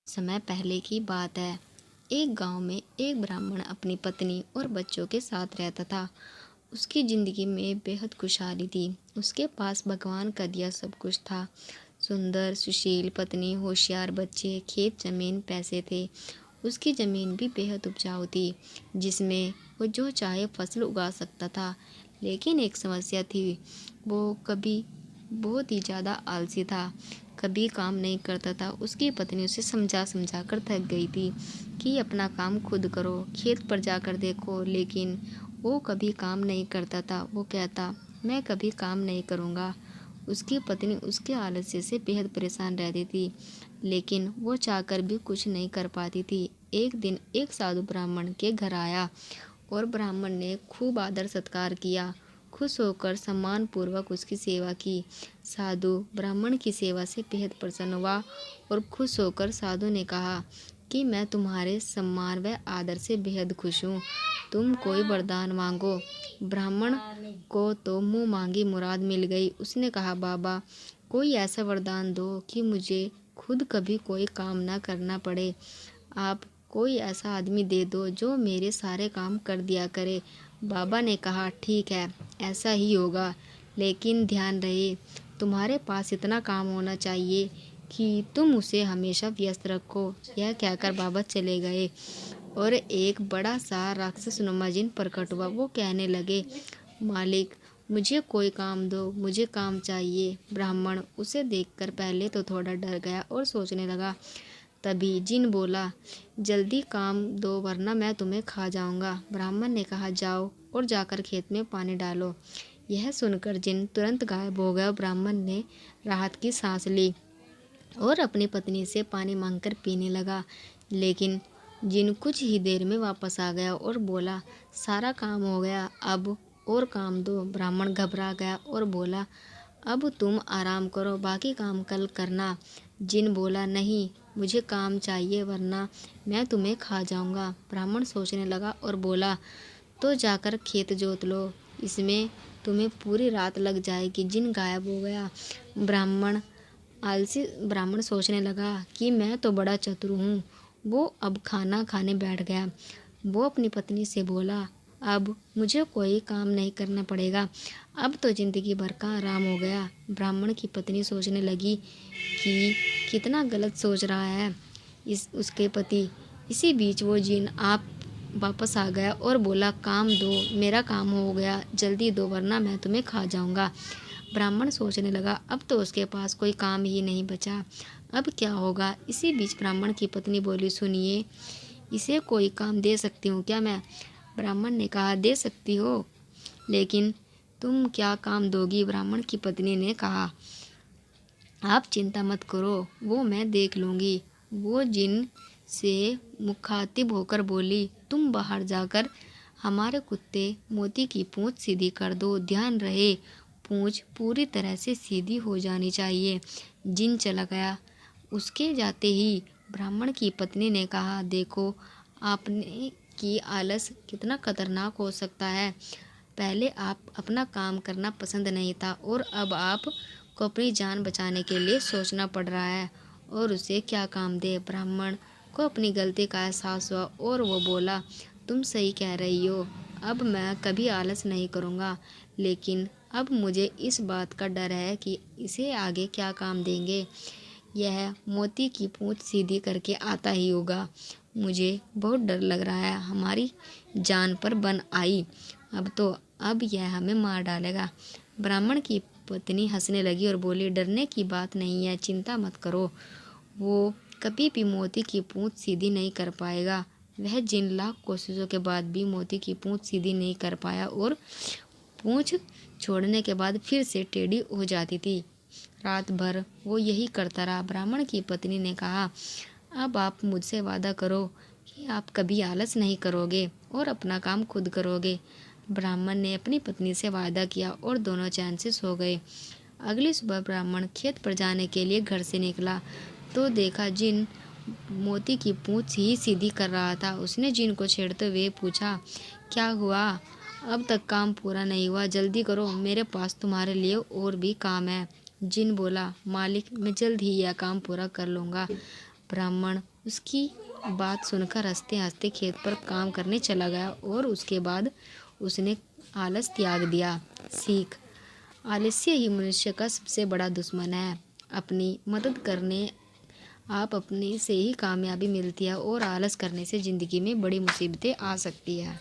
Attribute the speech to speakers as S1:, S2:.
S1: समय पहले की बात है। एक गांव में एक ब्राह्मण अपनी पत्नी और बच्चों के साथ रहता था। उसकी जिंदगी में बेहद खुशहाली थी। उसके पास भगवान का दिया सब कुछ था। सुंदर सुशील पत्नी, होशियार बच्चे, खेत जमीन, पैसे थे। उसकी ज़मीन भी बेहद उपजाऊ थी, जिसमें वो जो चाहे फसल उगा सकता था। लेकिन एक समस्या थी, वो कभी बहुत ही ज़्यादा आलसी था, कभी काम नहीं करता था। उसकी पत्नी उसे समझा समझा कर थक गई थी कि अपना काम खुद करो, खेत पर जाकर देखो, लेकिन वो कभी काम नहीं करता था। वो कहता, मैं कभी काम नहीं करूँगा। उसकी पत्नी उसके आलस्य से बेहद परेशान रहती थी, लेकिन वो चाहकर भी कुछ नहीं कर पाती थी। एक दिन एक साधु ब्राह्मण के घर आया और ब्राह्मण ने खूब आदर सत्कार किया। खुश होकर सम्मान पूर्वक उसकी सेवा की। साधु ब्राह्मण की सेवा से बेहद प्रसन्न हुआ और खुश होकर साधु ने कहा कि मैं तुम्हारे सम्मान व आदर से बेहद खुश हूँ। तुम कोई वरदान मांगो। ब्राह्मण को तो मुँह मांगी मुराद मिल गई। उसने कहा, बाबा, कोई ऐसा वरदान दो कि मुझे खुद कभी कोई काम ना करना पड़े। आप कोई ऐसा आदमी दे दो जो मेरे सारे काम कर दिया करे। बाबा ने कहा, ठीक है, ऐसा ही होगा, लेकिन ध्यान रहे तुम्हारे पास इतना काम होना चाहिए कि तुम उसे हमेशा व्यस्त रखो। यह कहकर बाबा चले गए और एक बड़ा सा राक्षसनुमा जिन प्रकट हुआ। वो कहने लगे, मालिक, मुझे कोई काम दो, मुझे काम चाहिए। ब्राह्मण उसे देखकर पहले तो थोड़ा डर गया और सोचने लगा। तभी जिन बोला, जल्दी काम दो वरना मैं तुम्हें खा जाऊंगा। ब्राह्मण ने कहा, जाओ और जाकर खेत में पानी डालो। यह सुनकर जिन तुरंत गायब हो गया। ब्राह्मण ने राहत की सांस ली और अपनी पत्नी से पानी मांगकर पीने लगा। लेकिन जिन कुछ ही देर में वापस आ गया और बोला, सारा काम हो गया, अब और काम दो। ब्राह्मण घबरा गया और बोला, अब तुम आराम करो, बाकी काम कल करना। जिन बोला, नहीं, मुझे काम चाहिए वरना मैं तुम्हें खा जाऊंगा। ब्राह्मण सोचने लगा और बोला, तो जाकर खेत जोत लो, इसमें तुम्हें पूरी रात लग जाएगी। जिन गायब हो गया। ब्राह्मण सोचने लगा कि मैं तो बड़ा चतुर हूँ। वो अब खाना खाने बैठ गया। वो अपनी पत्नी से बोला, अब मुझे कोई काम नहीं करना पड़ेगा, अब तो जिंदगी भर का आराम हो गया। ब्राह्मण की पत्नी सोचने लगी कि कितना गलत सोच रहा है उसके पति। इसी बीच वो जिन आप वापस आ गया और बोला, काम दो, मेरा काम हो गया, जल्दी दो वरना मैं तुम्हें खा जाऊंगा। ब्राह्मण सोचने लगा, अब तो उसके पास कोई काम ही नहीं बचा, अब क्या होगा। इसी बीच ब्राह्मण की पत्नी बोली, सुनिए, इसे कोई काम दे सकती हूँ क्या मैं? ब्राह्मण ने कहा, दे सकती हो, लेकिन तुम क्या काम दोगी? ब्राह्मण की पत्नी ने कहा, आप चिंता मत करो, वो मैं देख लूँगी। वो जिन से मुखातिब होकर बोली, तुम बाहर जाकर हमारे कुत्ते मोती की पूंछ सीधी कर दो। ध्यान रहे, पूंछ पूरी तरह से सीधी हो जानी चाहिए। जिन चला गया। उसके जाते ही ब्राह्मण की पत्नी ने कहा, देखो, आपने की आलस कितना खतरनाक हो सकता है। पहले आप अपना काम करना पसंद नहीं था और अब आप को अपनी जान बचाने के लिए सोचना पड़ रहा है, और उसे क्या काम दे। ब्राह्मण को अपनी गलती का एहसास हुआ और वो बोला, तुम सही कह रही हो, अब मैं कभी आलस नहीं करूँगा, लेकिन अब मुझे इस बात का डर है कि इसे आगे क्या काम देंगे। यह मोती की पूंछ सीधी करके आता ही होगा। मुझे बहुत डर लग रहा है, हमारी जान पर बन आई। अब यह हमें मार डालेगा। ब्राह्मण की पत्नी हंसने लगी और बोली, डरने की बात नहीं है, चिंता मत करो, वो कभी भी मोती की पूंछ सीधी नहीं कर पाएगा। वह जिन लाख कोशिशों के बाद भी मोती की पूंछ सीधी नहीं कर पाया और पूंछ छोड़ने के बाद फिर से टेढ़ी हो जाती थी। रात भर वो यही करता रहा। ब्राह्मण की पत्नी ने कहा, अब आप मुझसे वादा करो कि आप कभी आलस नहीं करोगे और अपना काम खुद करोगे। ब्राह्मण ने अपनी पत्नी से वादा किया और दोनों चैन से सो गए। अगली सुबह ब्राह्मण खेत पर जाने के लिए घर से निकला तो देखा जिन मोती की पूंछ ही सीधी कर रहा था। उसने जिन को छेड़ते हुए पूछा, क्या हुआ? अब तक काम पूरा नहीं हुआ, जल्दी करो, मेरे पास तुम्हारे लिए और भी काम है। जिन बोला, मालिक, मैं जल्द ही यह काम पूरा कर लूँगा। ब्राह्मण उसकी बात सुनकर हंसते हंसते खेत पर काम करने चला गया और उसके बाद उसने आलस त्याग दिया। सीख: आलस्य ही मनुष्य का सबसे बड़ा दुश्मन है। अपनी मदद करने आप अपने से ही कामयाबी मिलती है और आलस करने से ज़िंदगी में बड़ी मुसीबतें आ सकती है।